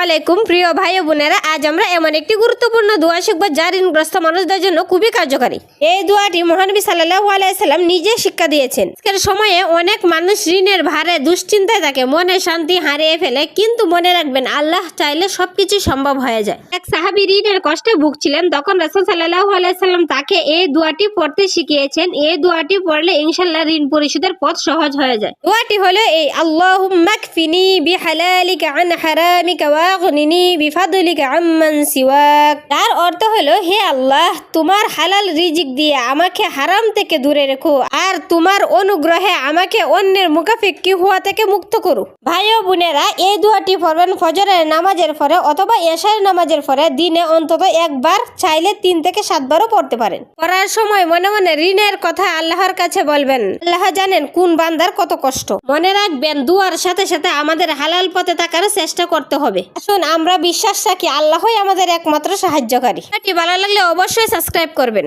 আলাইকুম প্রিয় ভাই ও বোনেরা, আজ আমরা এমন একটি গুরুত্বপূর্ণ দোয়া শিখব যা ঋণগ্রস্ত মানুষদের জন্য খুবই কার্যকারী। এই দোয়াটি মহানবী সাল্লাল্লাহু আলাইহি সাল্লাম নিজে শিক্ষা দিয়েছেন। আজকের সময়ে অনেক মানুষ ঋণের ভারে দুশ্চিন্তায় থাকে, মনে শান্তি হারিয়ে ফেলে। কিন্তু মনে রাখবেন, আল্লাহ চাইলে সবকিছু সম্ভব হয়ে যায়। এক সাহাবী ঋণের কষ্টে ভুগছিলেন, তখন রাসূল সাল্লাল্লাহু আলাইহি সাল্লাম তাকে এই দোয়াটি পড়তে শিখিয়েছেন। এই দোয়াটি পড়লে ইনশাআল্লাহ ঋণ পরিশোধের পথ সহজ হয়ে যায়। দোয়াটি হলো এই: আল্লাহুম্মা কফিনি বিহালালিকা আন হারামিকা ওয়াগনিনি বিফাদলিকা আম্মান সিওয়াক। তার অর্থ হলো, হে আল্লাহ, তোমার হালাল রিজিক দিয়ে আমাকে হারাম থেকে দূরে রেখো, আর তোমার অনুগ্রহে আমাকে অন্যের মুখাপেক্ষী হওয়া থেকে মুক্ত করো। ভাই ও বোনেরা, এই দোয়াটি পড়বেন ফজরের নামাজের পরে অথবা এশার নামাজের পরে। দিনে অন্তত একবার, চাইলে 3 থেকে 7 বারও পড়তে পারেন। পড়ার সময় মনে মনে ঋণের কথা আল্লাহর কাছে বলবেন। আল্লাহ জানেন কোন বান্দার কত কষ্ট। মনে রাখবেন, দুয়ার সাথে সাথে আমাদের হালাল পথে থাকার চেষ্টা করতে হবে। আসুন আমরা বিশ্বাস রাখি, আল্লাহই আমাদের একমাত্র সাহায্যকারী। ভালো লাগলে অবশ্যই সাবস্ক্রাইব করবেন।